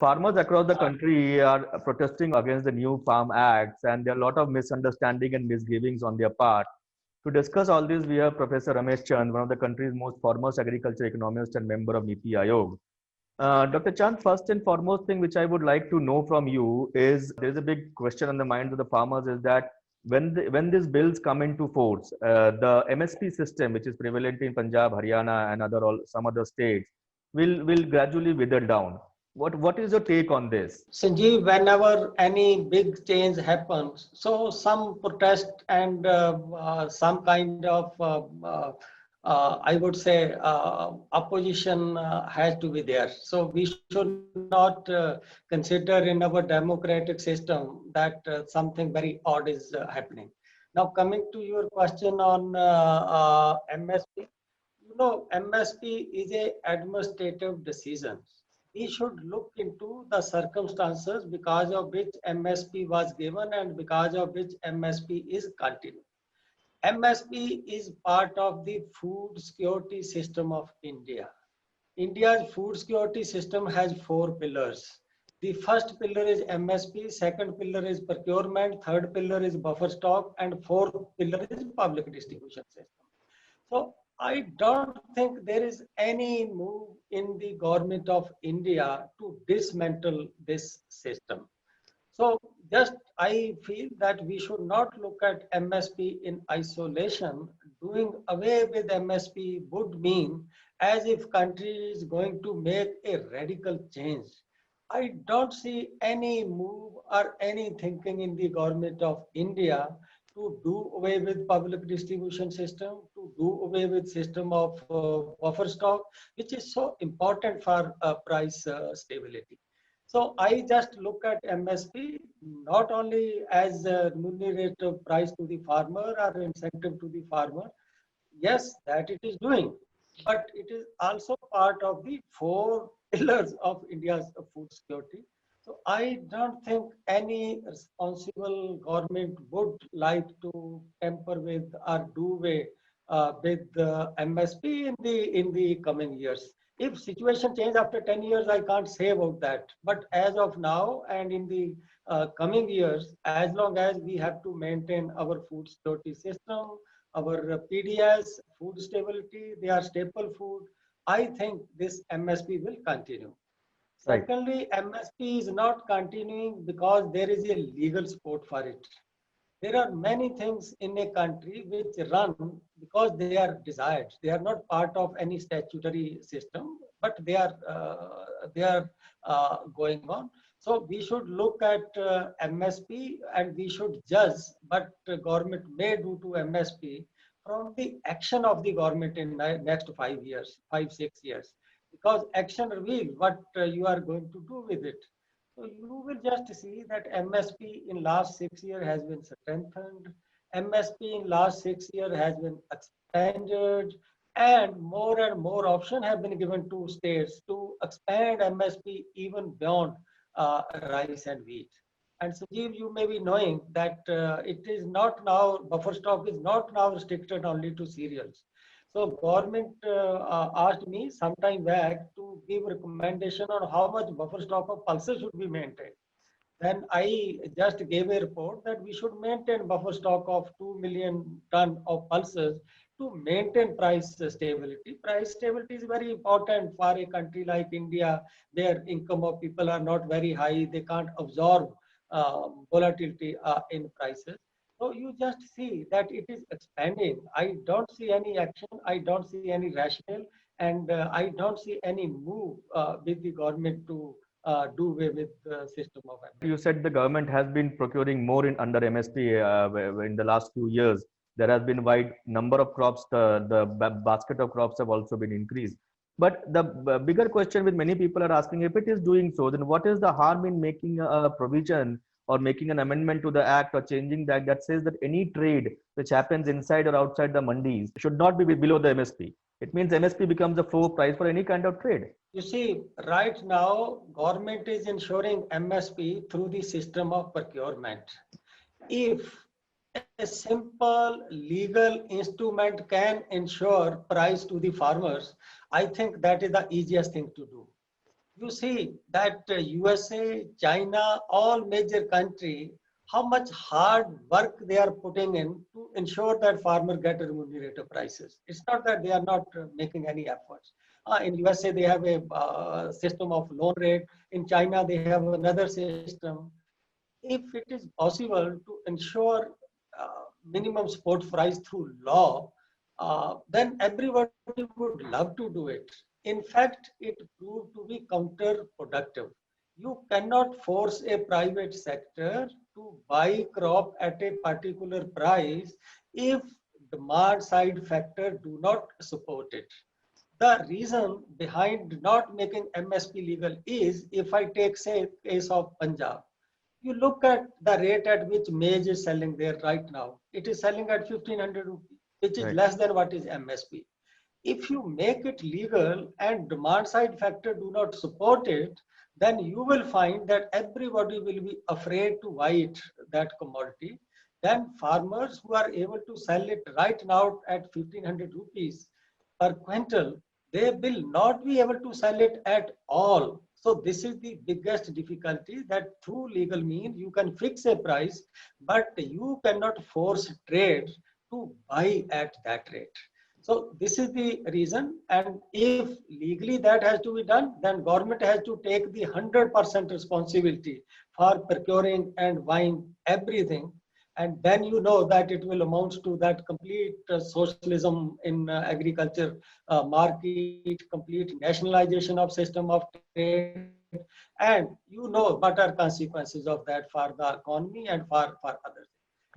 Farmers across the country are protesting against the new Farm Acts, and there are a lot of misunderstanding and misgivings on their part. To discuss all this, we have Professor Ramesh Chand, one of the country's most foremost agriculture economists and member of NITI Aayog. Dr. Chand, first and foremost thing which I would like to know from you is there is a big question on the minds of the farmers is that when these bills come into force, the MSP system, which is prevalent in Punjab, Haryana, and some other states, will gradually wither down. What is your take on this? Sanjeev, whenever any big change happens, so some protest and some kind of, I would say, opposition has to be there. So we should not consider in our democratic system that something very odd is happening. Now, coming to your question on MSP, MSP is a administrative decision. We should look into the circumstances because of which MSP was given and because of which MSP is continued. MSP is part of the food security system of India. India's food security system has four pillars. The first pillar is MSP, second pillar is procurement, third pillar is buffer stock, and fourth pillar is public distribution system. So I don't think there is any move in the government of India to dismantle this system. So just I feel that we should not look at MSP in isolation. Doing away with MSP would mean as if country is going to make a radical change. I don't see any move or any thinking in the government of India to do away with public distribution system, to do away with system of buffer stock, which is so important for price stability. So I just look at MSP not only as a remunerative price to the farmer or incentive to the farmer. Yes, that it is doing, but it is also part of the four pillars of India's food security. So I don't think any responsible government would like to tamper with or do away with the MSP in the coming years. If situation change after 10 years, I can't say about that. But as of now and in the coming years, as long as we have to maintain our food security system, our PDS, food stability, they are staple food. I think this MSP will continue. Right. Secondly, MSP is not continuing because there is a legal support for it. There are many things in a country which run because they are desired. They are not part of any statutory system, but they are going on. So we should look at MSP and we should judge what government may do to MSP from the action of the government in next 5 years, 5, 6 years, because action reveals what you are going to do with it. So you will just see that MSP in last 6 years has been strengthened. MSP in last 6 years has been expanded, and more options have been given to states to expand MSP even beyond rice and wheat. And Sanjeev, you may be knowing that it is not now, buffer stock is not now restricted only to cereals. So government asked me some time back to give recommendation on how much buffer stock of pulses should be maintained. Then I just gave a report that we should maintain buffer stock of 2 million ton of pulses to maintain price stability. Price stability is very important for a country like India, where income of people are not very high. They can't absorb volatility in prices. So you just see that it is expanding. I don't see any action. I don't see any rationale, and I don't see any move with the government to do away with the system of You MSP. said the government has been procuring more in under MSP in the last few years. There has been wide number of crops. The basket of crops have also been increased. But the bigger question with many people are asking, if it is doing so, then what is the harm in making a provision or making an amendment to the act or changing that says that any trade which happens inside or outside the mandis should not be below the MSP. It means MSP becomes the floor price for any kind of trade. You see, right now, government is ensuring MSP through the system of procurement. If a simple legal instrument can ensure price to the farmers, I think that is the easiest thing to do. You see that USA, China, all major country, how much hard work they are putting in to ensure that farmer get remunerative prices. It's not that they are not making any efforts. In USA, they have a system of loan rate. In China, they have another system. If it is possible to ensure minimum support price through law, then everybody would love to do it. In fact, it proved to be counterproductive. You cannot force a private sector to buy crop at a particular price if demand side factor do not support it. The reason behind not making MSP legal is, if I take say case of Punjab, you look at the rate at which maize is selling there right now. It is selling at 1500 rupees, which is Right. less than what is MSP. If you make it legal and demand side factor do not support it, then you will find that everybody will be afraid to buy it, that commodity. Then farmers who are able to sell it right now at 1500 rupees per quintal, they will not be able to sell it at all. So this is the biggest difficulty, that through legal means you can fix a price, but you cannot force trade to buy at that rate. So this is the reason, and if legally that has to be done, then government has to take the 100% responsibility for procuring and buying everything. And then you know that it will amount to that complete socialism in agriculture market, complete nationalization of system of trade, and you know what are consequences of that for the economy and for others.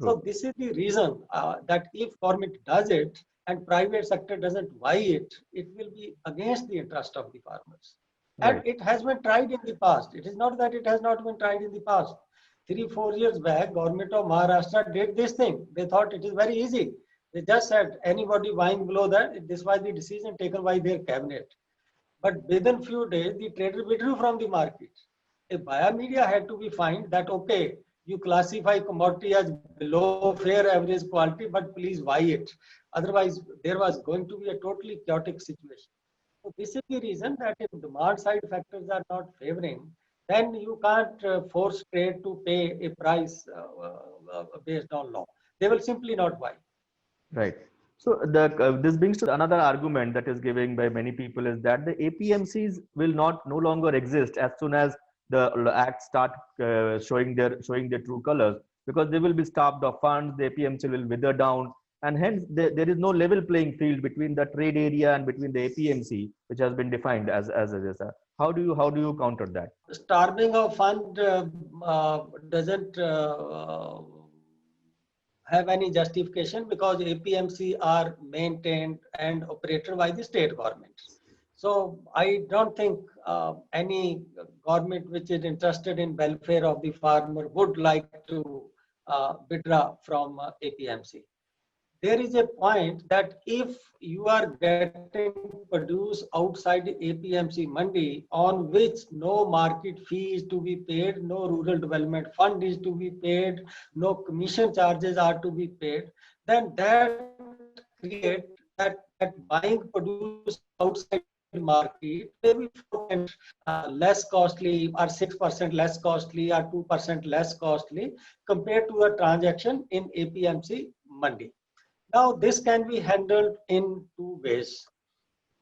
So True. this is the reason that if government does it and private sector doesn't buy it, it will be against the interest of the farmers. And Right. it has been tried in the past. It is not that it has not been tried in the past. 3, 4 years back, government of Maharashtra did this thing. They thought it is very easy. They just said anybody buying below that, this was the decision taken by their cabinet. But within few days, the trader withdrew from the market. A buyer media had to be fined that, okay, you classify commodity as below fair average quality, but please buy it. Otherwise, there was going to be a totally chaotic situation. So this is the reason that if demand side factors are not favoring, then you can't force trade to pay a price based on law. They will simply not buy. Right. So this brings to another argument that is given by many people, is that the APMCs will not no longer exist as soon as the act start showing their true colors, because they will be starved of funds. The APMC will wither down, and hence there is no level playing field between the trade area and between the APMC, which has been defined as a. How do you counter that? Starving of fund doesn't have any justification, because APMC are maintained and operated by the state governments. So I don't think any government which is interested in welfare of the farmer would like to withdraw from APMC. There is a point that if you are getting produce outside the APMC mandi, on which no market fee is to be paid, no rural development fund is to be paid, no commission charges are to be paid, then that create that buying produce outside market maybe 4% less costly, or 6% less costly, or 2% less costly compared to a transaction in APMC mandi. Now, this can be handled in two ways.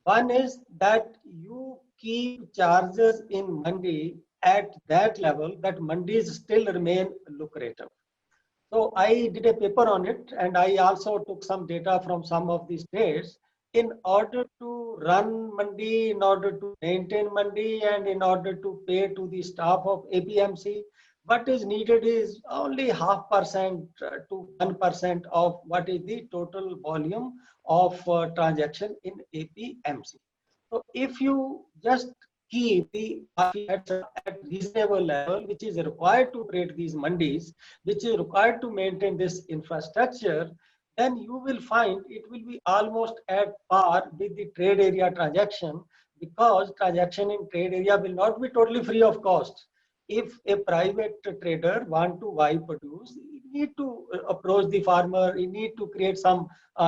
One is that you keep charges in mandi at that level that mandis still remain lucrative. So I did a paper on it, and I also took some data from some of the states. In order to run mandi, in order to maintain mandi, and in order to pay to the staff of APMC, what is needed is only 0.5% to 1% of what is the total volume of transaction in APMC. So if you just keep the at reasonable level, which is required to create these mandis, which is required to maintain this infrastructure, then you will find it will be almost at par with the trade area transaction, because transaction in trade area will not be totally free of cost. If a private trader want to buy produce, he need to approach the farmer, he need to create some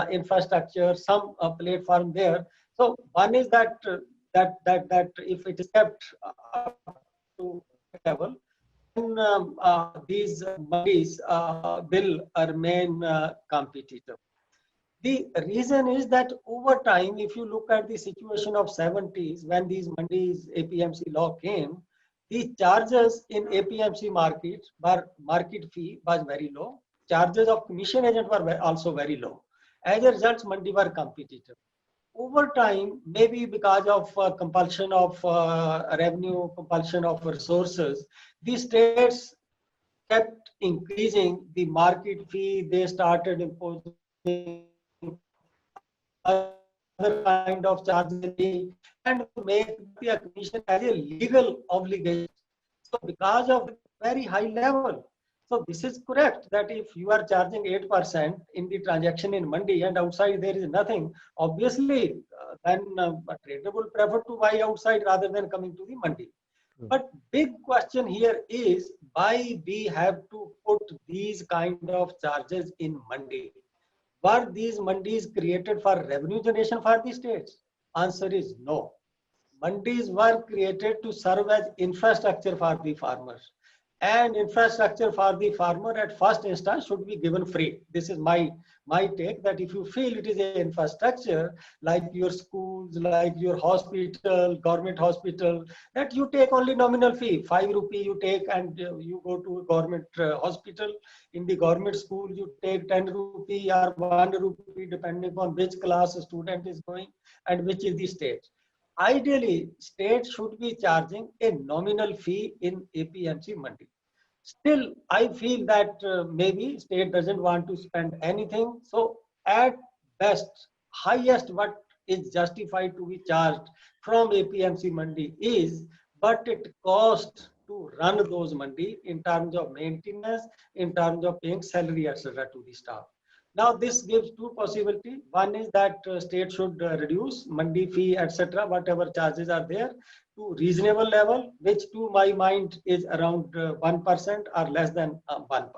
infrastructure, some platform there. So one is that that if it is kept up to level, then these mandis will remain competitive. The reason is that over time, if you look at the situation of 70s, when these mandis APMC law came, the charges in APMC market were market fee was very low. Charges of commission agent were also very low. As a result, mandi were competitive. Over time, maybe because of compulsion of revenue, compulsion of resources, the states kept increasing the market fee. They started imposing other kind of charges and make the commission as a legal obligation. So because of very high level. So this is correct that if you are charging 8% in the transaction in Mandi and outside there is nothing, obviously then a trader will prefer to buy outside rather than coming to the Mandi. But big question here is why we have to put these kind of charges in Mandi. Were these mandis created for revenue generation for the states? Answer is no. Mandis were created to serve as infrastructure for the farmers. And infrastructure for the farmer at first instance should be given free. This is my take, that if you feel it is an infrastructure like your schools, like your hospital, government hospital, that you take only nominal fee, 5 rupee you take and you go to a government hospital. In the government school you take 10 rupee or 1 rupee depending upon which class a student is going and which is the state. Ideally, state should be charging a nominal fee in APMC Mandi. Still, I feel that maybe state doesn't want to spend anything. So at best, highest what is justified to be charged from APMC Mandi is, but it costs to run those Mandi in terms of maintenance, in terms of paying salary, etc. to the staff. Now this gives two possibilities. One is that state should reduce mandi fee, etc., whatever charges are there, to reasonable level, which to my mind is around 1% or less than 1%.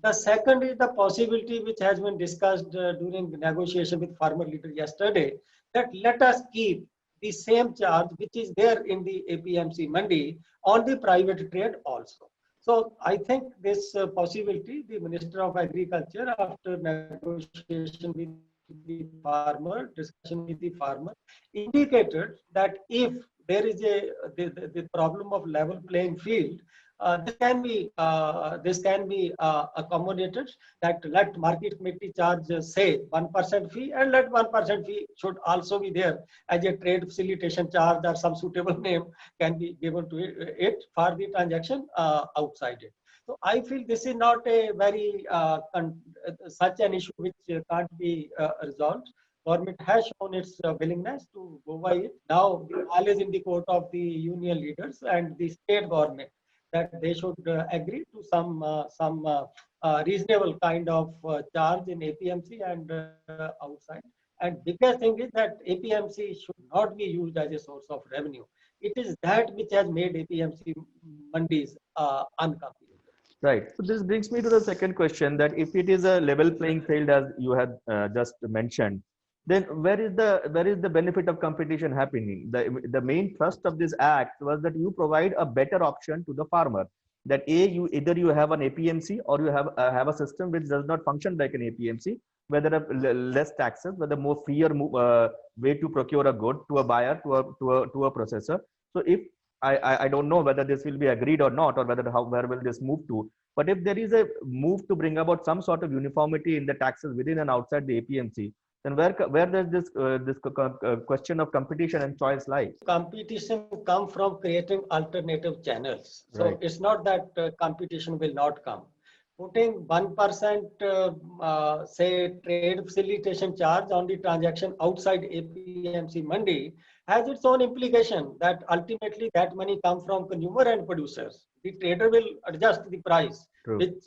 The second is the possibility which has been discussed during the negotiation with farmer leader yesterday, that let us keep the same charge which is there in the APMC Mandi on the private trade also. So I think this possibility, the Minister of Agriculture, after negotiation with the farmer, discussion with the farmer, indicated that if there is the problem of level playing field, this can be accommodated. That let market committee charge say 1% fee, and let 1% fee should also be there as a trade facilitation charge or some suitable name can be given to it for the transaction outside it. So I feel this is not a very such an issue which can't be resolved. Government has shown its willingness to go by it. Now the ball is in the court of the union leaders and the state government, that they should agree to some reasonable kind of charge in APMC and outside. And biggest thing is that APMC should not be used as a source of revenue. It is that which has made APMC mandis uncompetitive. Right. So this brings me to the second question, that if it is a level playing field as you had just mentioned, then where is the benefit of competition happening? The main thrust of this act was that you provide a better option to the farmer. That either you have an APMC or you have a system which does not function like an APMC, whether less taxes, whether more freer way to procure a good to a buyer, to a processor. So if I don't know whether this will be agreed or not, or where will this move to. But if there is a move to bring about some sort of uniformity in the taxes within and outside the APMC, then where does this question of competition and choice lie? Competition come from creating alternative channels. So Right. it's not that competition will not come. Putting 1% say trade facilitation charge on the transaction outside APMC Mandi has its own implication, that ultimately that money comes from consumer and producers. The trader will adjust the price True. which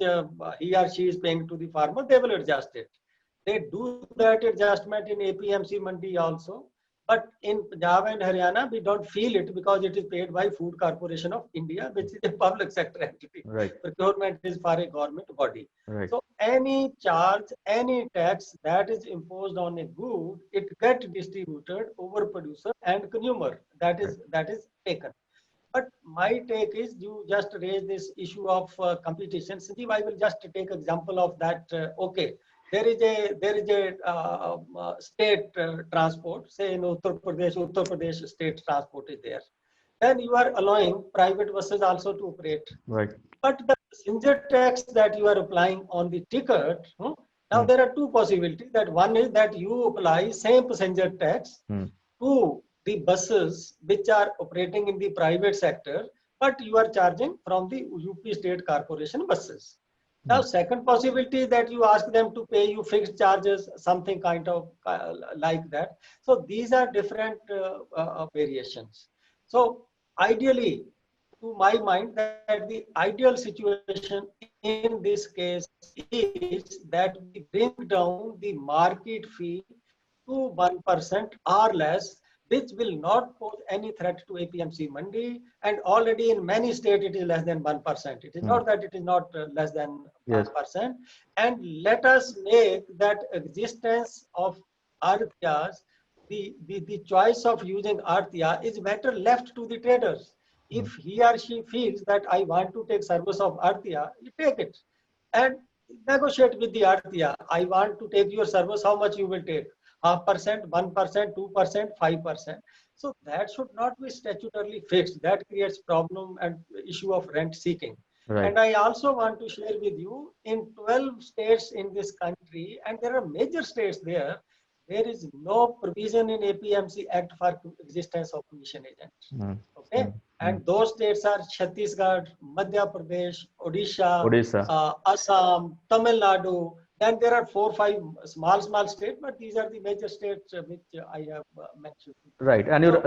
he or she is paying to the farmer. They will adjust it. They do that adjustment in APMC Mandi also. But in Punjab and Haryana, we don't feel it because it is paid by Food Corporation of India, which is a public sector entity. Right. Procurement is for a government body. Right. So any charge, any tax that is imposed on a good, it gets distributed over producer and consumer. That is taken. But my take is you just raise this issue of competition. Sanjeev, I will just take example of that. Okay, there is a state transport, say in Uttar Pradesh state transport is there. Then you are allowing private buses also to operate. Right. But the passenger tax that you are applying on the ticket, now there are two possibilities. That one is that you apply same passenger tax to the buses which are operating in the private sector, but you are charging from the UP State Corporation buses. Now, second possibility is that you ask them to pay you fixed charges, something kind of like that. So these are different variations. So ideally, to my mind, that the ideal situation in this case is that we bring down the market fee to 1% or less, which will not pose any threat to APMC Mandi. And already in many states, it is less than 1%. It is not that it is not less than 1%. And let us make that existence of Arthyas, the choice of using Arthya is better left to the traders. If he or she feels that I want to take service of Arthya, you take it. And negotiate with the Arthya. I want to take your service, how much you will take? 0.5%, 1%, 2%, 5%. So that should not be statutorily fixed. That creates problem and issue of rent seeking. Right. And I also want to share with you, in 12 states in this country, and there are major states there is no provision in APMC Act for existence of commission agent. Okay, and those states are Chhattisgarh, Madhya Pradesh, Odisha. Assam, Tamil Nadu. Then there are 4 or 5 small states, but these are the major states which I have mentioned. Right, and so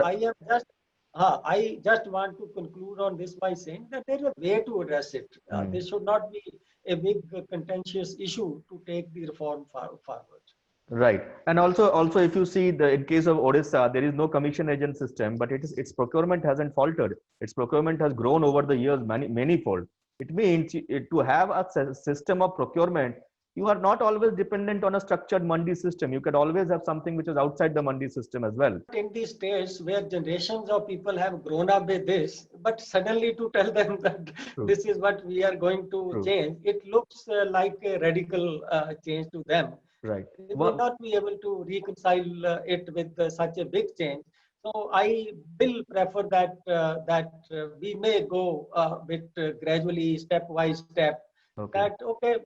I just want to conclude on this by saying that there is a way to address it. This should not be a big contentious issue to take the reform forward. Right, and also if you see in case of Odisha, there is no commission agent system, but its procurement hasn't faltered. Its procurement has grown over the years many-fold. It means to have a system of procurement, you are not always dependent on a structured mandi system. You can always have something which is outside the mandi system as well. In these states where generations of people have grown up with this, but suddenly to tell them that this is what we are going to change, it looks like a radical change to them. Right. They will not be able to reconcile it with such a big change. So I will prefer that we may go with gradually, step by step. Okay.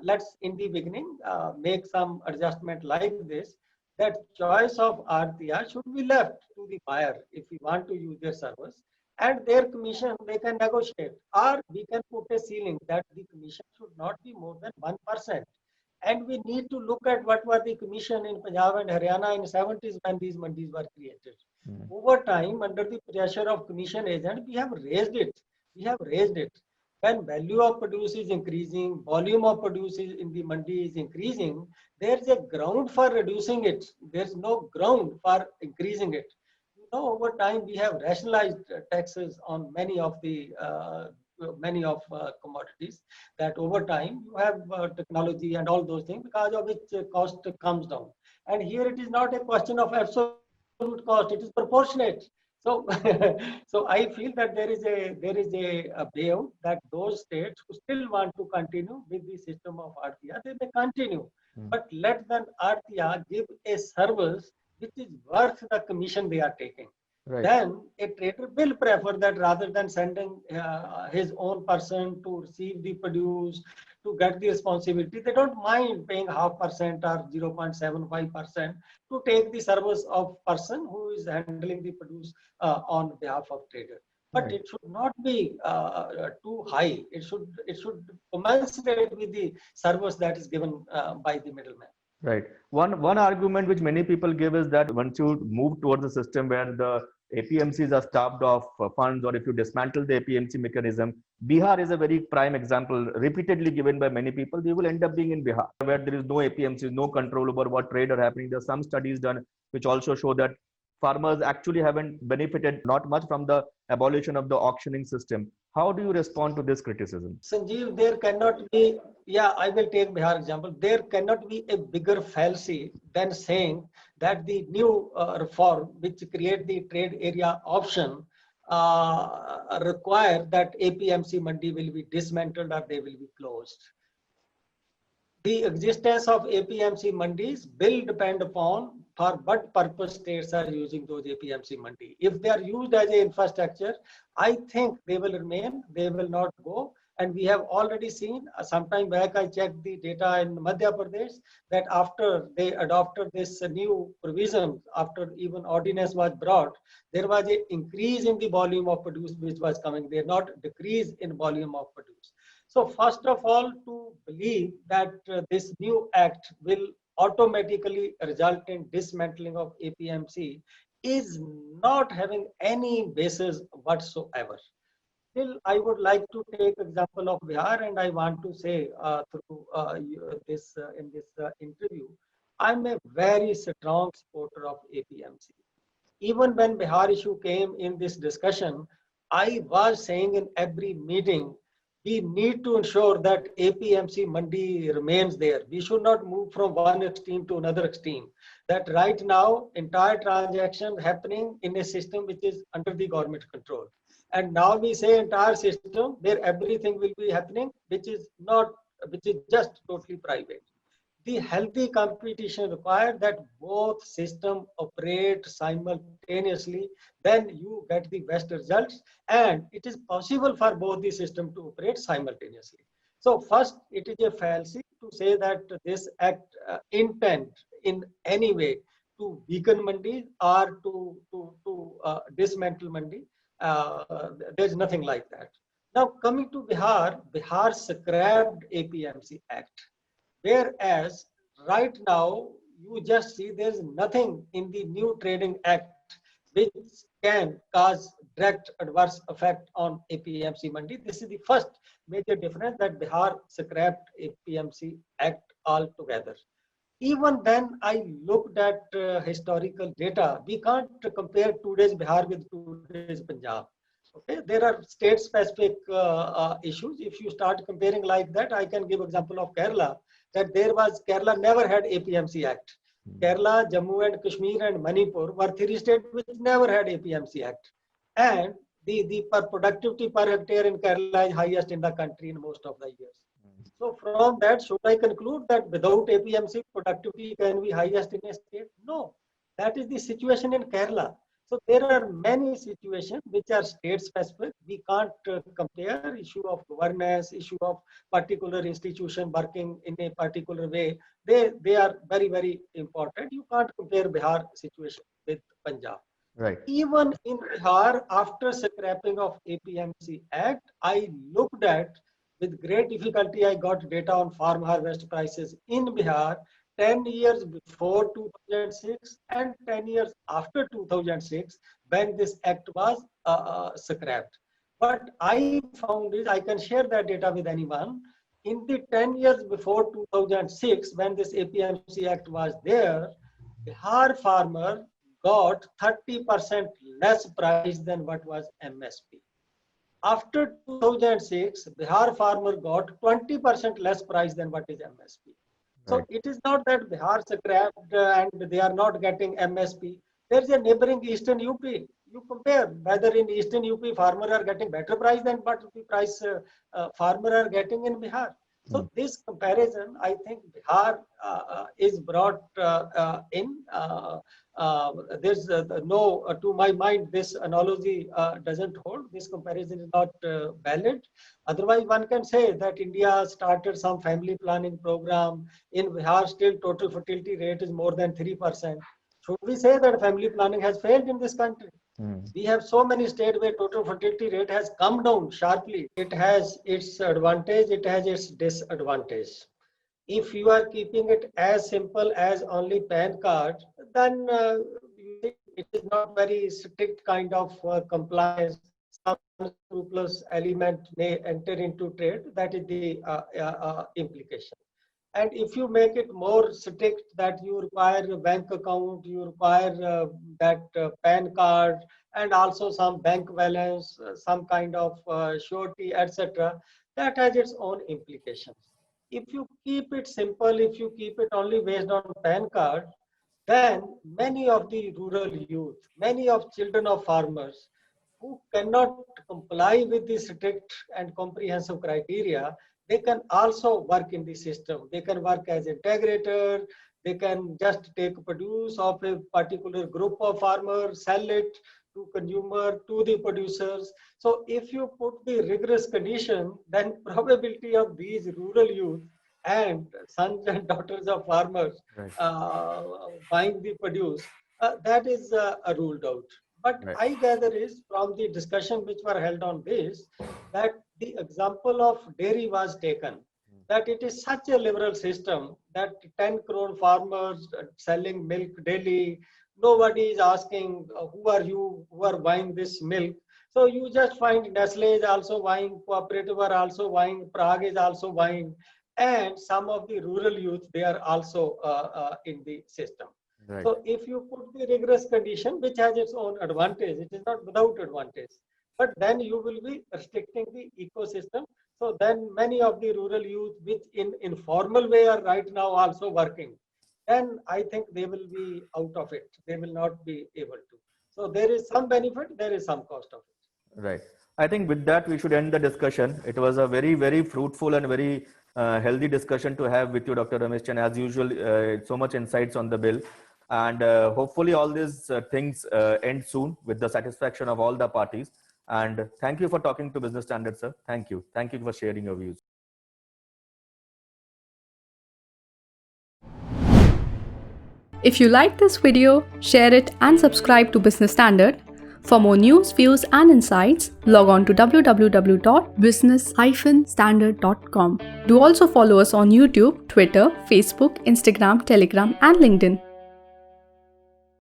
Let's in the beginning make some adjustment like this. That choice of Arthya should be left to the buyer if we want to use their service, and their commission they can negotiate, or we can put a ceiling that the commission should not be more than 1%. And we need to look at what was the commission in Punjab and Haryana in the 70s when these mandis were created. Over time, under the pressure of commission agent, we have raised it. When value of produce is increasing, volume of produce in the mandi is increasing, there's a ground for reducing it. There's no ground for increasing it. Over time, we have rationalized taxes on many of commodities, that over time you have technology and all those things, because of which cost comes down. And here it is not a question of absolute cost, it is proportionate. So, so I feel that there is a way out that those states who still want to continue with the system of Arthya, they may continue. But let them Arthya give a service which is worth the commission they are taking. Right. Then a trader will prefer that rather than sending his own person to receive the produce, to get the responsibility. They don't mind paying 0.5% or 0.75% to take the service of person who is handling the produce on behalf of trader. But it should not be too high. It should commensurate with the service that is given by the middleman. Right. One argument which many people give is that once you move towards a system where the APMCs are starved of funds, or if you dismantle the APMC mechanism, Bihar is a very prime example, repeatedly given by many people. They will end up being in Bihar, where there is no APMCs, no control over what trade are happening. There are some studies done which also show that farmers actually haven't benefited not much from the abolition of the auctioning system. How do you respond to this criticism? Sanjeev, there cannot be, yeah, I will take Bihar example. There cannot be a bigger fallacy than saying that the new reform, which create the trade area option, require that APMC mandi will be dismantled or they will be closed. The existence of APMC mandis will depend upon for what purpose states are using those APMC mandi. If they are used as an infrastructure, I think they will remain, they will not go. And we have already seen, some time back I checked the data in Madhya Pradesh, that after they adopted this new provision, after even ordinance was brought, there was an increase in the volume of produce which was coming there, not decrease in volume of produce. So first of all, to believe that this new act will automatically result in dismantling of APMC is not having any basis whatsoever. Still, I would like to take example of Bihar, and I want to say through this in this interview, I'm a very strong supporter of APMC. Even when Bihar issue came in this discussion, I was saying in every meeting, we need to ensure that APMC mandi remains there. We should not move from one extreme to another extreme. That right now, entire transaction happening in a system which is under the government control. And now we say entire system where everything will be happening, which is not, which is just totally private. The healthy competition requires that both systems operate simultaneously, then you get the best results, and it is possible for both the systems to operate simultaneously. So first, it is a fallacy to say that this act intent in any way to weaken mandi or to dismantle mandi. There's nothing like that. Now coming to Bihar, Bihar scrapped APMC Act. Whereas right now, you just see there's nothing in the new trading act which can cause direct adverse effect on APMC mandi. This is the first major difference, that Bihar scrapped APMC Act altogether. Even when I looked at historical data, we can't compare today's Bihar with today's Punjab. Okay, there are state-specific issues. If you start comparing like that, I can give example of Kerala. That Kerala never had APMC Act. Kerala, Jammu and Kashmir and Manipur were three states which never had APMC Act. And the productivity per hectare in Kerala is highest in the country in most of the years. So from that, should I conclude that without APMC, productivity can be highest in a state? No, that is the situation in Kerala. So there are many situations which are state specific. We can't compare issue of governance, issue of particular institution working in a particular way. They are very, very important. You can't compare Bihar situation with Punjab. Right. Even in Bihar, after scrapping of APMC Act, I looked at, with great difficulty, I got data on farm harvest prices in Bihar 10 years before 2006 and 10 years after 2006, when this act was scrapped. What I found is, I can share that data with anyone, in the 10 years before 2006, when this APMC Act was there, Bihar farmer got 30% less price than what was MSP. After 2006, Bihar farmer got 20% less price than what is MSP. So Right. it is not that Bihar scrapped and they are not getting MSP. There is a neighboring Eastern UP. You compare whether in Eastern UP farmer are getting better price than what the price farmer are getting in Bihar. So this comparison, I think Bihar is brought in. There's no, to my mind, this analogy doesn't hold. This comparison is not valid. Otherwise, one can say that India started some family planning program. In Bihar, still total fertility rate is more than 3%. Should we say that family planning has failed in this country? We have so many states where total fertility rate has come down sharply. It has its advantage, it has its disadvantage. If you are keeping it as simple as only PAN card, then it is not very strict kind of compliance. Some scrupulous element may enter into trade. That is the implication. And if you make it more strict that you require a bank account, you require that PAN card, and also some bank balance, some kind of surety, etc., that has its own implications. If you keep it simple, if you keep it only based on PAN card, then many of the rural youth, many of children of farmers who cannot comply with the strict and comprehensive criteria, they can also work in the system. They can work as integrator, they can just take produce of a particular group of farmers, sell it to consumer, to the producers. So if you put the rigorous condition, then probability of these rural youth and sons and daughters of farmers Right. buying the produce, that is ruled out. But Right. I gather is from the discussion which were held on this, that the example of dairy was taken, that it is such a liberal system that 10 crore farmers selling milk daily, nobody is asking who are you who are buying this milk. So you just find Nestle is also buying, Cooperative are also buying, Prague is also buying, and some of the rural youth, they are also in the system. Right. So if you put the rigorous condition, which has its own advantage, it is not without advantage, but then you will be restricting the ecosystem. So then many of the rural youth, which in informal way are right now also working, then I think they will be out of it. They will not be able to. So there is some benefit, there is some cost of it. Right. I think with that, we should end the discussion. It was a very, very fruitful and very healthy discussion to have with you, Dr. Ramesh Chand. As usual, so much insights on the bill. And hopefully all these things end soon with the satisfaction of all the parties. And thank you for talking to Business Standard, sir. Thank you. Thank you for sharing your views. If you like this video, share it and subscribe to Business Standard. For more news, views and insights, log on to www.business-standard.com. Do also follow us on YouTube, Twitter, Facebook, Instagram, Telegram and LinkedIn.